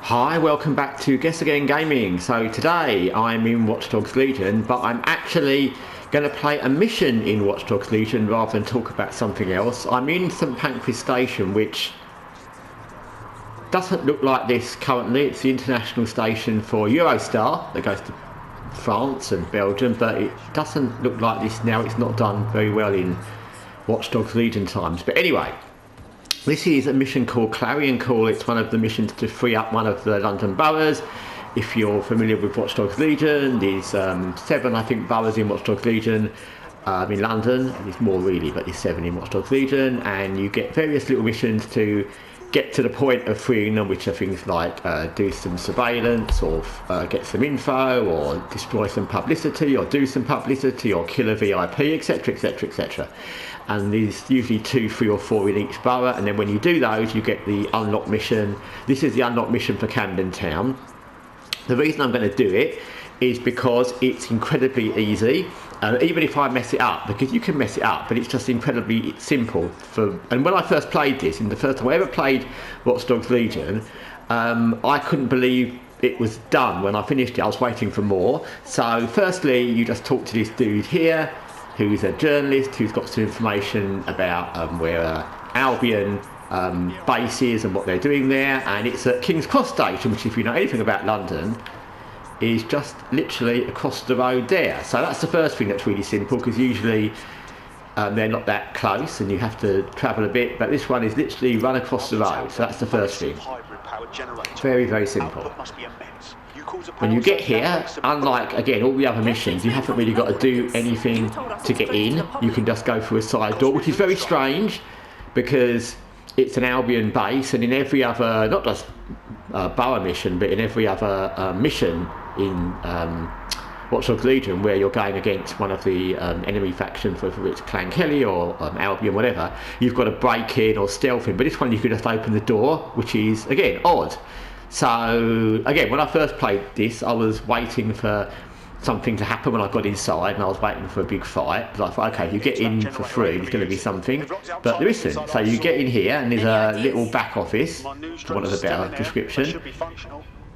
Hi, welcome back to Guessagaingaming. So today I'm in Watch Dogs Legion, but I'm actually going to play a mission in Watch Dogs Legion rather than talk about something else. I'm in St Pancras Station, which doesn't look like this currently. It's the international station for Eurostar that goes to France and Belgium, but it doesn't look like this now. It's not done very well in Watch Dogs Legion times. But anyway, this is a mission called Clarion Call. It's one of the missions to free up one of the London boroughs. If you're familiar with Watch Dogs Legion, there's 7, I think, boroughs in Watch Dogs Legion in London. There's more really, but there's 7 in Watch Dogs Legion, and you get various little missions to get to the point of freeing them, which are things like do some surveillance, or get some info, or destroy some publicity, or do some publicity, or kill a VIP, etc, etc, etc. And there's usually 2, 3 or 4 in each borough, and then when you do those you get the unlock mission. This is the unlock mission for Camden town. The reason I'm going to do it is because it's incredibly easy, even if I mess it up, because you can mess it up, but it's just incredibly simple. And when I first played this, in the first time I ever played Watch Dogs Legion, I couldn't believe it was done. When I finished it, I was waiting for more. So firstly, you just talk to this dude here, who's a journalist, who's got some information about where Albion base is and what they're doing there, and it's at King's Cross Station, which, if you know anything about London, is just literally across the road there. So that's the first thing that's really simple, because usually they're not that close and you have to travel a bit, but this one is literally run across the road. So that's the first thing. Very, very simple. When you get here, unlike, again, all the other missions, you haven't really got to do anything to get in. You can just go through a side door, which is very strange, because it's an Albion base, and in every other, not just borough mission, but in every other mission in Watch Dogs Legion, where you're going against one of the enemy factions, whether it's Clan Kelly or Albion, whatever, you've got to break in or stealth in. But this one you could just open the door, which is, again, odd. So again, when I first played this, I was waiting for something to happen when I got inside, and I was waiting for a big fight, because I thought, okay, if you get in for free, there's going to be something, but there isn't. So you get in here, and there's a little back office, for want of a better description.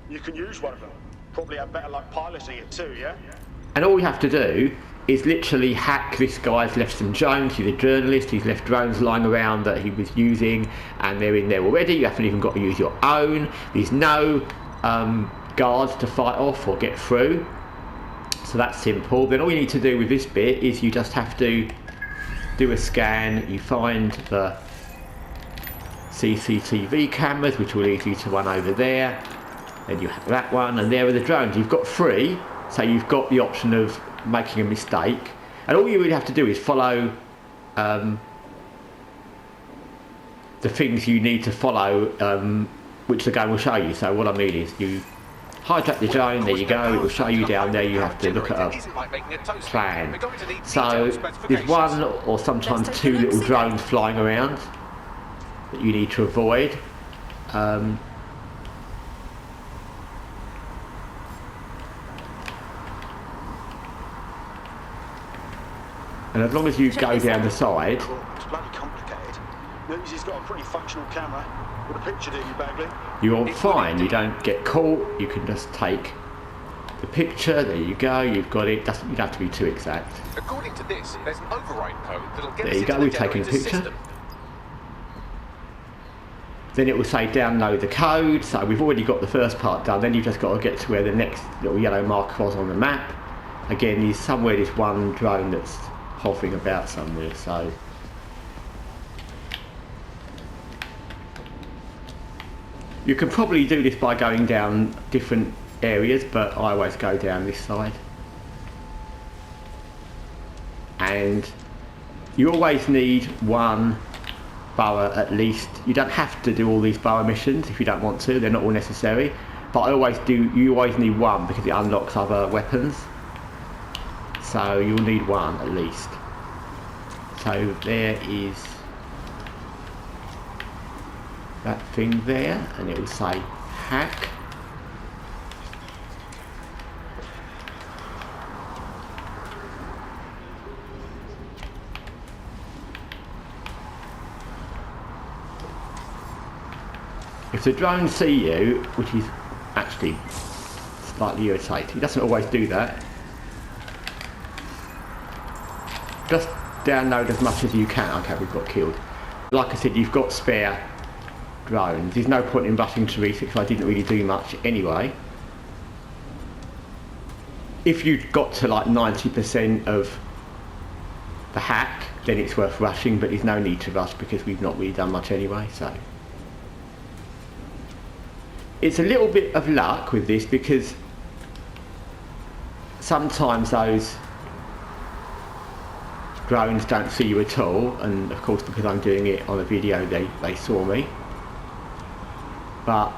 You can use one of them. Probably have better luck piloting it too, yeah? And all you have to do is literally hack this guy's left some drones. He's a journalist, he's left drones lying around that he was using, and they're in there already. You haven't even got to use your own. There's no guards to fight off or get through. So that's simple. Then all you need to do with this bit is you just have to do a scan. You find the CCTV cameras, which will lead you to one over there. Then you have that one, and there are the drones. You've got 3, so you've got the option of making a mistake, and all you really have to do is follow the things you need to follow, which the game will show you. So what I mean is, you hijack the drone, there you go, it will show you down there. You have to look at a plan. So there's 1 or sometimes 2 little drones flying around that you need to avoid. And as long as you go down the side, it's bloody complicated. Notice he's got a pretty functional camera with a picture in you, Bagley. You're fine. You don't get caught. You can just take the picture. There you go. You've got it. You don't have to be too exact. According to this, there's an override code that'll get there you go. We've taken a picture. System. Then it will say download the code. So we've already got the first part done. Then you've just got to get to where the next little yellow marker was on the map. Again, there's somewhere there's 1 drone that's hovering about somewhere, so you can probably do this by going down different areas, but I always go down this side. And you always need 1 borough at least. You don't have to do all these borough missions if you don't want to, they're not all necessary, but I always do. You always need 1 because it unlocks other weapons. So you'll need 1 at least. So there is that thing there, and it will say hack. if the drones see you, which is actually slightly irritating, he doesn't always do that. Just download as much as you can. Okay, we've got killed. Like I said, you've got spare drones. There's no point in rushing to research, because I didn't really do much anyway. If you've got to like 90% of the hack, then it's worth rushing, but there's no need to rush because we've not really done much anyway. So it's a little bit of luck with this, because sometimes those drones don't see you at all, and of course because I'm doing it on a video they saw me. But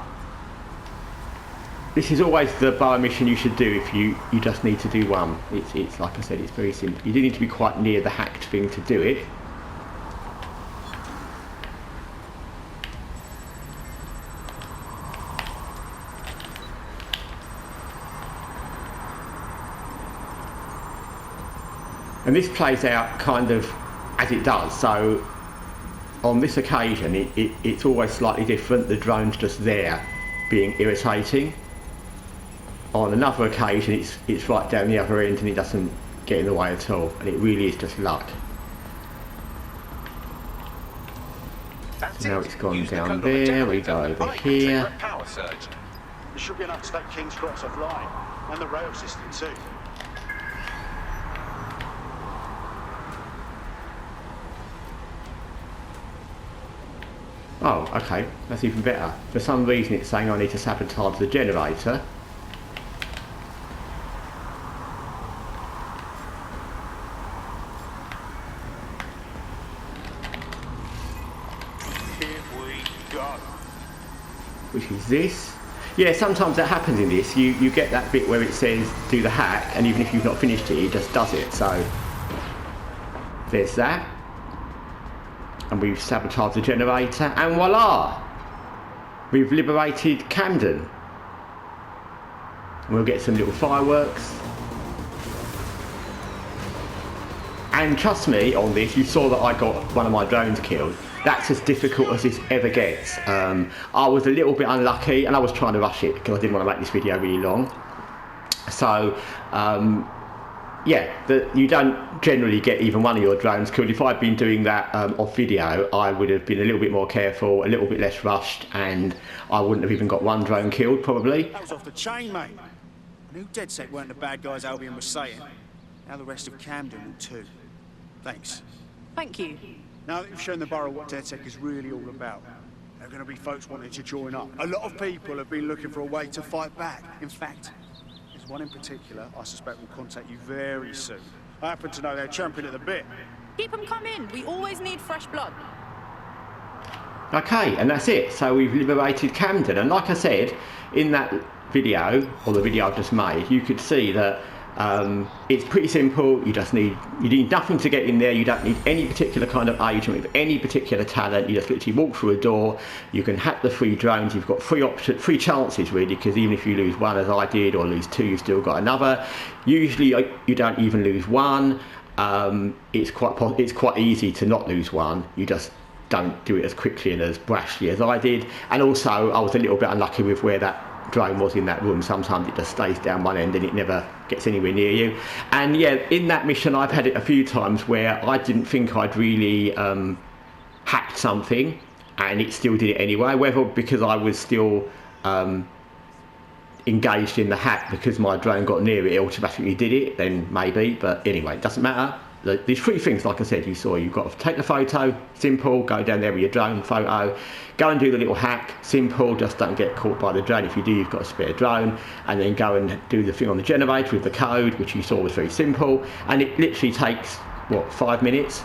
this is always the Borough mission you should do if you just need to do one. It's like I said, it's very simple. You do need to be quite near the hacked thing to do it. And this plays out kind of as it does. So on this occasion, it's always slightly different. The drone's just there being irritating. On another occasion, it's right down the other end and it doesn't get in the way at all. And it really is just luck. So now it's gone down there, we go over here. There should be enough to take King's Cross offline, and the rail system too. Oh, okay, that's even better. For some reason it's saying I need to sabotage the generator. Here we go. Which is this. Yeah, sometimes that happens in this. You get that bit where it says do the hack, and even if you've not finished it, it just does it. So there's that. And we've sabotaged the generator, and voila! We've liberated Camden. And we'll get some little fireworks. And trust me on this, you saw that I got one of my drones killed. That's as difficult as this ever gets. I was a little bit unlucky, and I was trying to rush it because I didn't want to make this video really long. So, yeah, you don't generally get even one of your drones killed. If I'd been doing that off video, I would have been a little bit more careful, a little bit less rushed, and I wouldn't have even got one drone killed, probably. That was off the chain, mate. I knew dead set weren't the bad guys Albion was saying. Now the rest of Camden will too. Thanks. Thank you. Now that you've shown the Borough what DedSec is really all about, there are going to be folks wanting to join up. A lot of people have been looking for a way to fight back. In fact, there's one in particular I suspect will contact you very soon. I happen to know they're champing at the bit. Keep them coming. We always need fresh blood. Okay, and that's it. So we've liberated Camden, and like I said, in that video, or the video I've just made, you could see that it's pretty simple. You need nothing to get in there. You don't need any particular kind of agent with any particular talent. You just literally walk through a door. You can hack the 3 drones. You've got 3 chances really, because even if you lose one, as I did, or lose 2, you've still got another. Usually you don't even lose one. It's quite easy to not lose one. You just don't do it as quickly and as brashly as I did. And also I was a little bit unlucky with where that drone was in that room. Sometimes it just stays down one end and it never gets anywhere near you. And yeah, in that mission I've had it a few times where I didn't think I'd really hacked something and it still did it anyway, whether because I was still engaged in the hack because my drone got near it automatically did it, then maybe, but anyway, it doesn't matter. These 3 things, like I said, you saw, you've got to take the photo, simple, go down there with your drone photo, go and do the little hack, simple, just don't get caught by the drone. If you do, you've got a spare drone, and then go and do the thing on the generator with the code, which you saw was very simple, and it literally takes, what, 5 minutes?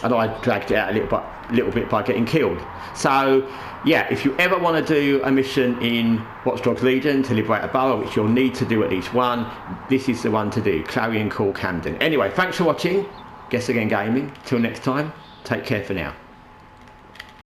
And I dragged it out a little bit by getting killed. So, yeah, if you ever want to do a mission in Watch Dogs Legion to liberate a borough, which you'll need to do at least one, this is the one to do. Clarion, Camden. Anyway, thanks for watching. Guessagaingaming. Till next time, take care for now.